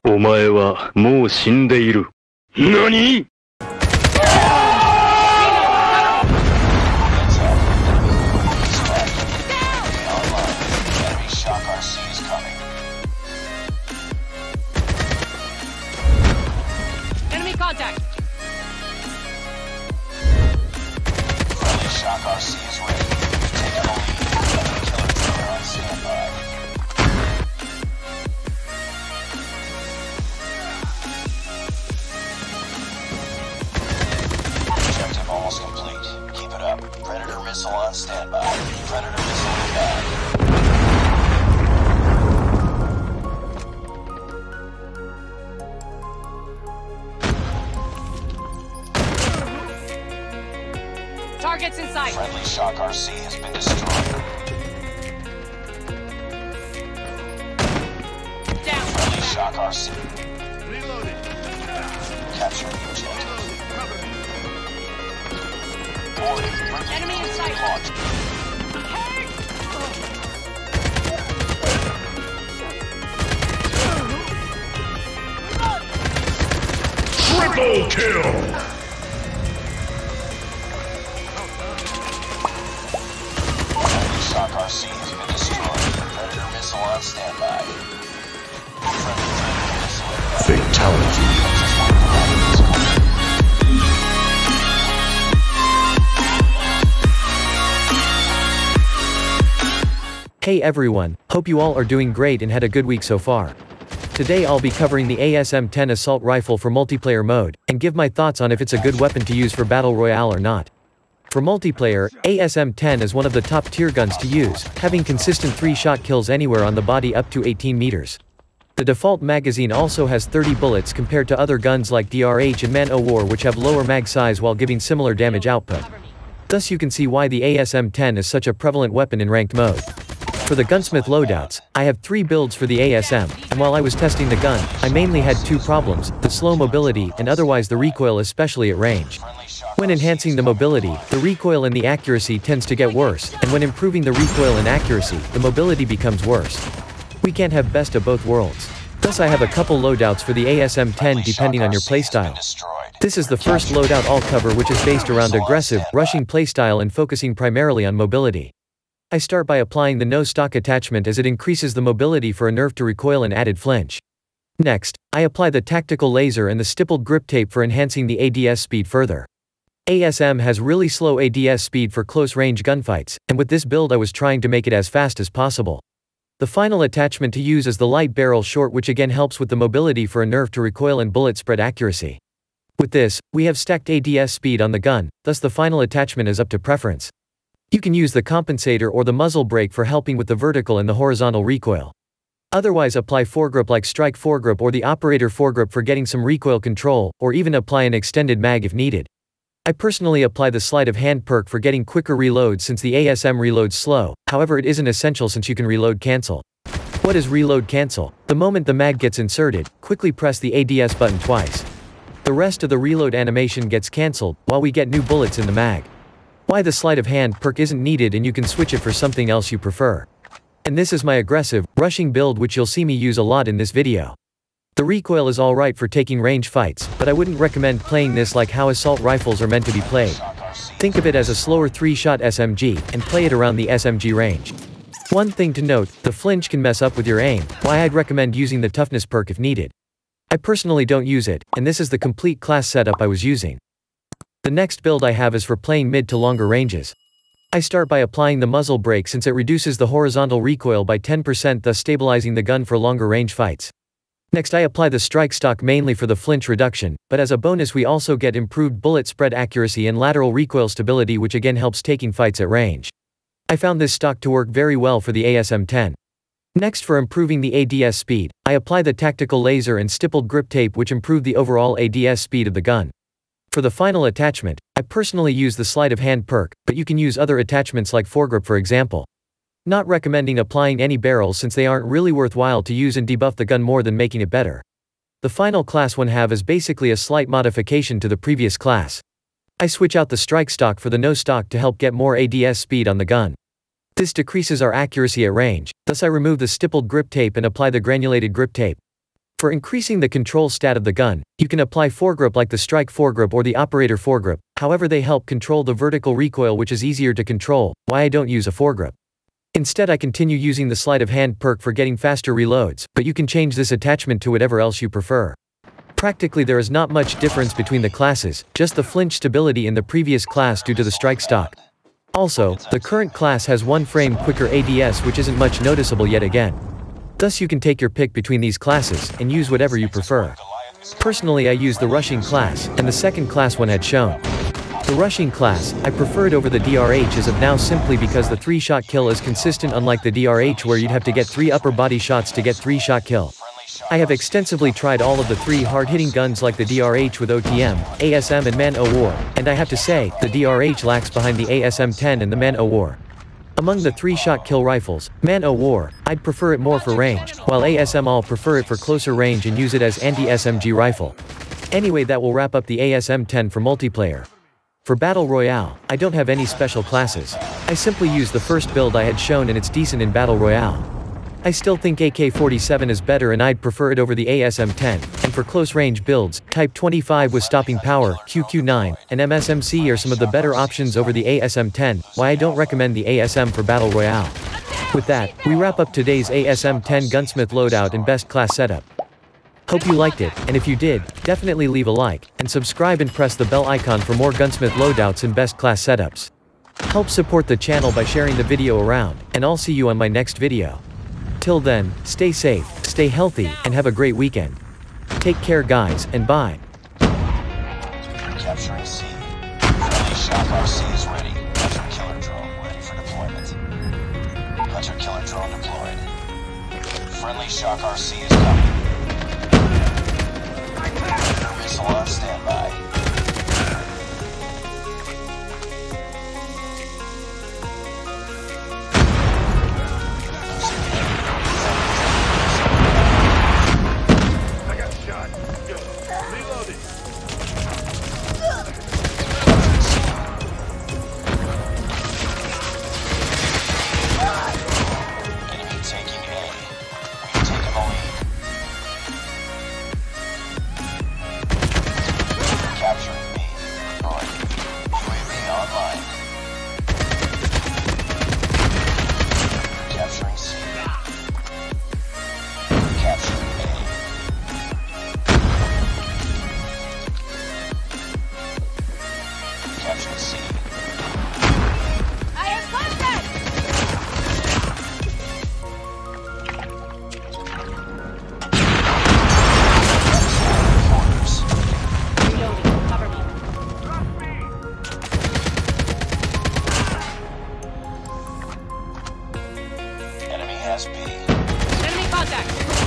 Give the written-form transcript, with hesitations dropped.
お前はもう死んでいる。何？ Enemy contact! Friendly Shock RC is ready. Take the lead. Killer drone on standby. Objective almost complete. Keep it up. Predator missile on standby. Predator missile inbound. Targets in sight! Friendly Shock RC has been destroyed. Down! Friendly Shock RC. Reloading. Capturing the objective. Boarding. Enemy in sight! Launch. Triple kill! Friendly Shock RC has been destroyed. Predator missile on standby. Friendly Predator missile inbound. Fatality. Hey everyone, hope you all are doing great and had a good week so far. Today I'll be covering the ASM-10 assault rifle for multiplayer mode, and give my thoughts on if it's a good weapon to use for battle royale or not. For multiplayer, ASM-10 is one of the top tier guns to use, having consistent 3-shot kills anywhere on the body up to 18 meters. The default magazine also has 30 bullets compared to other guns like DRH and Man-O-War which have lower mag size while giving similar damage output. Thus you can see why the ASM-10 is such a prevalent weapon in ranked mode. For the gunsmith loadouts, I have 3 builds for the ASM, and while I was testing the gun, I mainly had 2 problems, the slow mobility and otherwise the recoil especially at range. When enhancing the mobility, the recoil and the accuracy tends to get worse, and when improving the recoil and accuracy, the mobility becomes worse. We can't have best of both worlds. Thus I have a couple loadouts for the ASM-10 depending on your playstyle. This is the first loadout I'll cover which is based around aggressive, rushing playstyle and focusing primarily on mobility. I start by applying the no stock attachment as it increases the mobility for a nerf to recoil and added flinch. Next, I apply the tactical laser and the stippled grip tape for enhancing the ADS speed further. ASM has really slow ADS speed for close range gunfights, and with this build I was trying to make it as fast as possible. The final attachment to use is the light barrel short which again helps with the mobility for a nerf to recoil and bullet spread accuracy. With this, we have stacked ADS speed on the gun, thus the final attachment is up to preference. You can use the compensator or the muzzle brake for helping with the vertical and the horizontal recoil. Otherwise apply foregrip like strike foregrip or the operator foregrip for getting some recoil control, or even apply an extended mag if needed. I personally apply the sleight of hand perk for getting quicker reloads since the ASM reloads slow, however it isn't essential since you can reload cancel. What is reload cancel? The moment the mag gets inserted, quickly press the ADS button twice. The rest of the reload animation gets cancelled, while we get new bullets in the mag. Why the sleight of hand perk isn't needed and you can switch it for something else you prefer. And this is my aggressive, rushing build which you'll see me use a lot in this video. The recoil is alright for taking range fights, but I wouldn't recommend playing this like how assault rifles are meant to be played. Think of it as a slower 3-shot SMG, and play it around the SMG range. One thing to note, the flinch can mess up with your aim, why I'd recommend using the toughness perk if needed. I personally don't use it, and this is the complete class setup I was using. The next build I have is for playing mid to longer ranges. I start by applying the muzzle brake since it reduces the horizontal recoil by 10% thus stabilizing the gun for longer range fights. Next I apply the strike stock mainly for the flinch reduction, but as a bonus we also get improved bullet spread accuracy and lateral recoil stability which again helps taking fights at range. I found this stock to work very well for the ASM-10. Next for improving the ADS speed, I apply the tactical laser and stippled grip tape which improve the overall ADS speed of the gun. For the final attachment, I personally use the sleight of hand perk, but you can use other attachments like foregrip for example. Not recommending applying any barrels since they aren't really worthwhile to use and debuff the gun more than making it better. The final class one have is basically a slight modification to the previous class. I switch out the strike stock for the no stock to help get more ADS speed on the gun. This decreases our accuracy at range, thus I remove the stippled grip tape and apply the granulated grip tape. For increasing the control stat of the gun, you can apply foregrip like the strike foregrip or the operator foregrip, however they help control the vertical recoil which is easier to control, why I don't use a foregrip. Instead I continue using the sleight of hand perk for getting faster reloads, but you can change this attachment to whatever else you prefer. Practically there is not much difference between the classes, just the flinch stability in the previous class due to the strike stock. Also, the current class has 1 frame quicker ADS which isn't much noticeable yet again. Thus you can take your pick between these classes, and use whatever you prefer. Personally I use the rushing class, and the second class one had shown. The rushing class, I prefer it over the DRH as of now simply because the 3-shot kill is consistent unlike the DRH where you'd have to get 3 upper body shots to get 3-shot kill. I have extensively tried all of the 3 hard-hitting guns like the DRH with OTM, ASM and Man-O-War, and I have to say, the DRH lacks behind the ASM-10 and the Man-O-War. Among the 3-shot kill rifles, Man-O-War, I'd prefer it more for range, while ASM I'll prefer it for closer range and use it as anti-SMG rifle. Anyway that will wrap up the ASM-10 for multiplayer. For Battle Royale, I don't have any special classes. I simply use the first build I had shown and it's decent in Battle Royale. I still think AK-47 is better and I'd prefer it over the ASM-10, and for close range builds, Type 25 with stopping power, QQ9, and MSMC are some of the better options over the ASM-10, why I don't recommend the ASM for Battle Royale. With that, we wrap up today's ASM-10 gunsmith loadout and best class setup. Hope you liked it, and if you did, definitely leave a like, and subscribe and press the bell icon for more gunsmith loadouts and best class setups. Help support the channel by sharing the video around, and I'll see you on my next video. Till then, stay safe, stay healthy, and have a great weekend. Take care guys, and bye. Capturing C. Friendly Shock RC is ready. Hunter killer drone ready for deployment. Hunter killer drone deployed. Friendly Shock RC is coming. Predator missile on standby. Enemy contact!